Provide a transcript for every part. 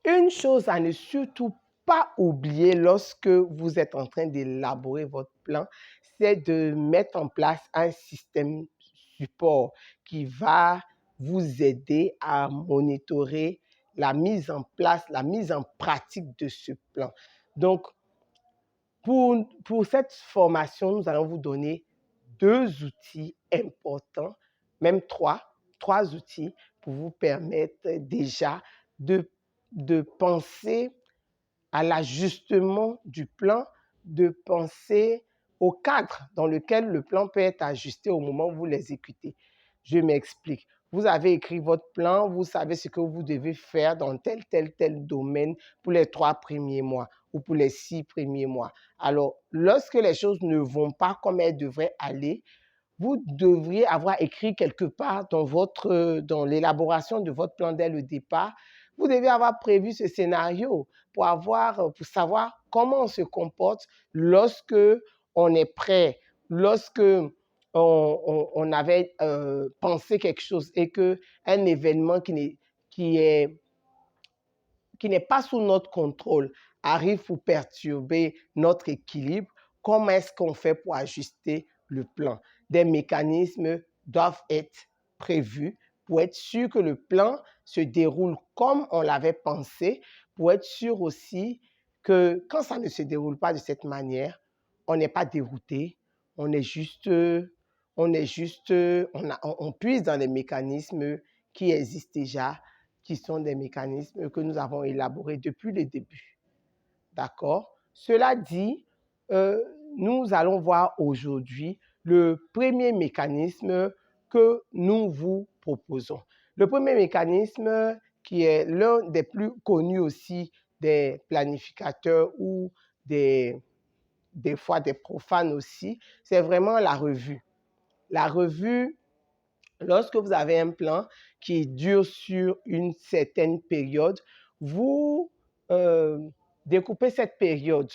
Une chose à ne surtout pas oublier lorsque vous êtes en train d'élaborer votre plan, c'est de mettre en place un système support qui va vous aider à monitorer la mise en place, la mise en pratique de ce plan. Donc, pour cette formation, nous allons vous donner 2 outils importants, même trois outils pour vous permettre déjà de penser à l'ajustement du plan, de penser au cadre dans lequel le plan peut être ajusté au moment où vous l'exécutez. Je m'explique. Vous avez écrit votre plan, vous savez ce que vous devez faire dans tel domaine pour les 3 premiers mois ou pour les 6 premiers mois. Alors, lorsque les choses ne vont pas comme elles devraient aller, vous devriez avoir écrit quelque part dans l'élaboration de votre plan dès le départ, vous devez avoir prévu ce scénario pour savoir comment on se comporte lorsque on est prêt, lorsque on avait pensé quelque chose et qu'un événement qui n'est pas sous notre contrôle arrive pour perturber notre équilibre, comment est-ce qu'on fait pour ajuster le plan? Des mécanismes doivent être prévus pour être sûr que le plan se déroule comme on l'avait pensé, pour être sûr aussi que quand ça ne se déroule pas de cette manière, on n'est pas dérouté, on puise dans les mécanismes qui existent déjà, qui sont des mécanismes que nous avons élaborés depuis le début. D'accord? Cela dit, nous allons voir aujourd'hui le premier mécanisme que nous vous proposons. Le premier mécanisme qui est l'un des plus connus aussi des planificateurs ou des fois des profanes aussi, c'est vraiment la revue. La revue, lorsque vous avez un plan qui dure sur une certaine période, vous découpez cette période.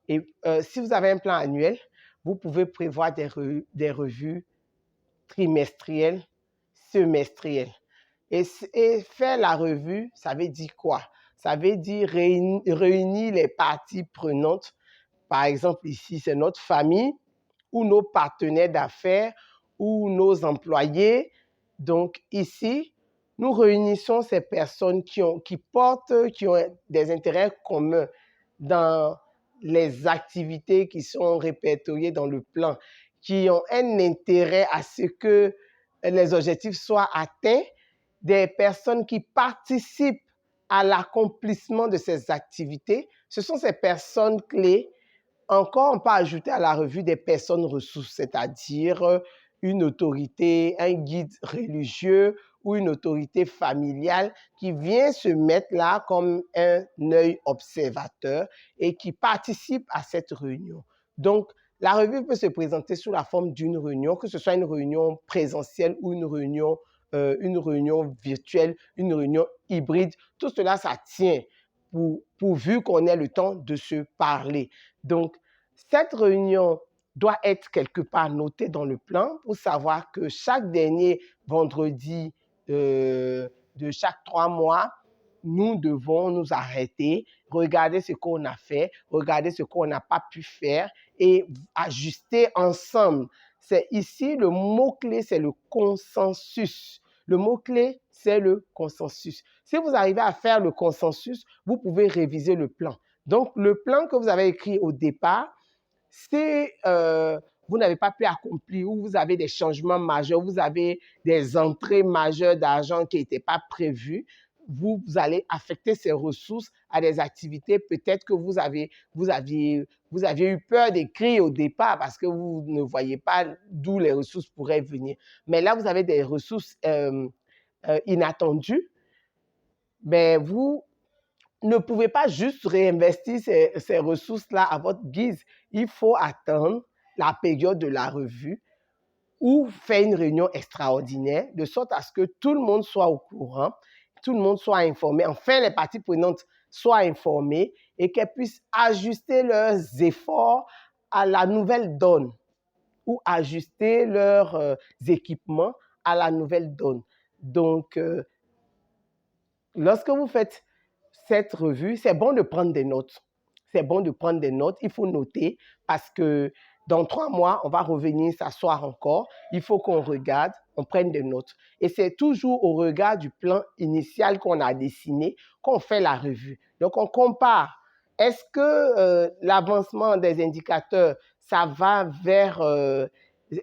Et si vous avez un plan annuel, vous pouvez prévoir des revues trimestrielles, semestrielles. Et faire la revue, ça veut dire quoi? Ça veut dire réunir les parties prenantes. Par exemple, ici, c'est notre famille ou nos partenaires d'affaires ou nos employés. Donc ici, nous réunissons ces personnes qui ont des intérêts communs dans les activités qui sont répertoriées dans le plan, qui ont un intérêt à ce que les objectifs soient atteints, des personnes qui participent à l'accomplissement de ces activités. Ce sont ces personnes clés. Encore, on peut ajouter à la revue des personnes ressources, c'est-à-dire une autorité, un guide religieux ou une autorité familiale qui vient se mettre là comme un œil observateur et qui participe à cette réunion. Donc, la revue peut se présenter sous la forme d'une réunion, que ce soit une réunion présentielle ou une réunion virtuelle, une réunion hybride. Tout cela, ça tient pourvu qu'on ait le temps de se parler. Donc, cette réunion doit être quelque part notée dans le plan pour savoir que chaque dernier vendredi de chaque 3 mois, nous devons nous arrêter, regarder ce qu'on a fait, regarder ce qu'on n'a pas pu faire et ajuster ensemble. C'est ici, le mot-clé, c'est le consensus. Le mot-clé, c'est le consensus. Si vous arrivez à faire le consensus, vous pouvez réviser le plan. Donc, le plan que vous avez écrit au départ, si vous n'avez pas pu accomplir ou vous avez des changements majeurs, vous avez des entrées majeures d'argent qui n'étaient pas prévues, vous allez affecter ces ressources à des activités peut-être que vous aviez eu peur d'écrire au départ parce que vous ne voyez pas d'où les ressources pourraient venir. Mais là, vous avez des ressources inattendues, mais vous ne pouvez pas juste réinvestir ces ressources-là à votre guise. Il faut attendre la période de la revue ou faire une réunion extraordinaire de sorte à ce que tout le monde soit au courant, tout le monde soit informé, enfin les parties prenantes soient informées et qu'elles puissent ajuster leurs efforts à la nouvelle donne ou ajuster leurs équipements à la nouvelle donne. Donc, lorsque vous faites cette revue, c'est bon de prendre des notes. C'est bon de prendre des notes. Il faut noter parce que dans 3 mois, on va revenir s'asseoir encore. Il faut qu'on regarde, on prenne des notes. Et c'est toujours au regard du plan initial qu'on a dessiné qu'on fait la revue. Donc, on compare. Est-ce que l'avancement des indicateurs, ça va vers...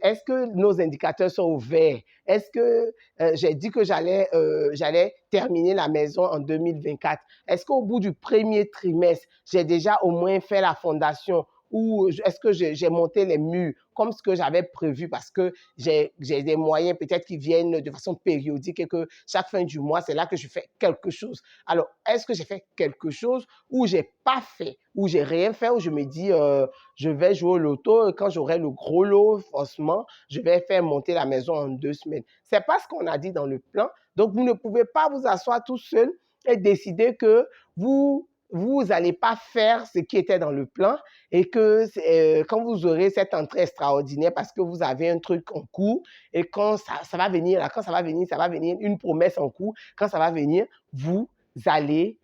est-ce que nos indicateurs sont au vert? Est-ce que j'ai dit que j'allais terminer la maison en 2024? Est-ce qu'au bout du premier trimestre, j'ai déjà au moins fait la fondation? Ou est-ce que j'ai monté les murs comme ce que j'avais prévu parce que j'ai des moyens peut-être qui viennent de façon périodique et que chaque fin du mois, c'est là que je fais quelque chose. Alors, est-ce que j'ai fait quelque chose ou j'ai pas fait, ou j'ai rien fait, ou je me dis, je vais jouer au loto, quand j'aurai le gros lot, forcément, je vais faire monter la maison en 2 semaines. C'est pas ce qu'on a dit dans le plan. Donc, vous ne pouvez pas vous asseoir tout seul et décider que vous n'allez pas faire ce qui était dans le plan et que quand vous aurez cette entrée extraordinaire parce que vous avez un truc en cours et quand ça va venir, là, quand ça va venir, une promesse en cours, quand ça va venir, vous allez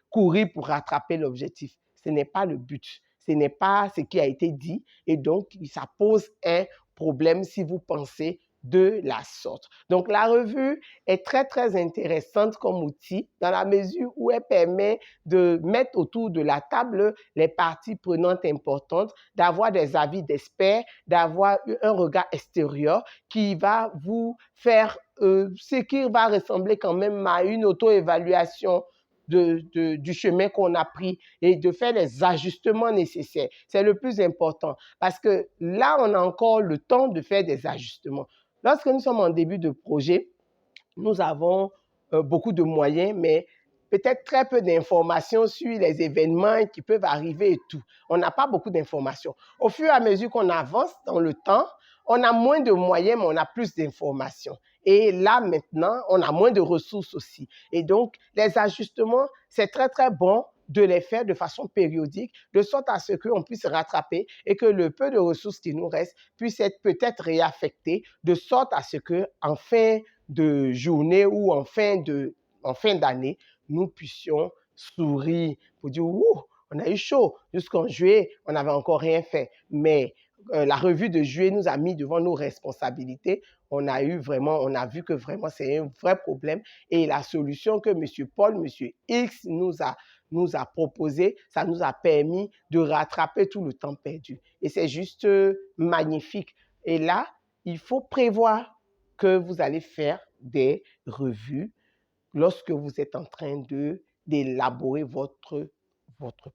courir pour rattraper l'objectif. Ce n'est pas le but. Ce n'est pas ce qui a été dit et donc ça pose un problème si vous pensez de la sorte. Donc, la revue est très, très intéressante comme outil dans la mesure où elle permet de mettre autour de la table les parties prenantes importantes, d'avoir des avis d'experts, d'avoir un regard extérieur qui va vous faire ce qui va ressembler quand même à une auto-évaluation du chemin qu'on a pris et de faire les ajustements nécessaires. C'est le plus important parce que là, on a encore le temps de faire des ajustements. Lorsque nous sommes en début de projet, nous avons beaucoup de moyens, mais peut-être très peu d'informations sur les événements qui peuvent arriver et tout. On n'a pas beaucoup d'informations. Au fur et à mesure qu'on avance dans le temps, on a moins de moyens, mais on a plus d'informations. Et là, maintenant, on a moins de ressources aussi. Et donc, les ajustements, c'est très, très bon de les faire de façon périodique, de sorte à ce qu'on puisse rattraper et que le peu de ressources qui nous restent puisse être peut-être réaffecté, de sorte à ce qu'en fin de journée ou en fin d'année, nous puissions sourire pour dire « Ouh, on a eu chaud, jusqu'en juillet, on n'avait encore rien fait. » Mais la revue de juillet nous a mis devant nos responsabilités. On a vu que vraiment c'est un vrai problème et la solution que M. Paul, M. X nous a proposé, ça nous a permis de rattraper tout le temps perdu. Et c'est juste magnifique. Et là, il faut prévoir que vous allez faire des revues lorsque vous êtes en train d'élaborer votre plan.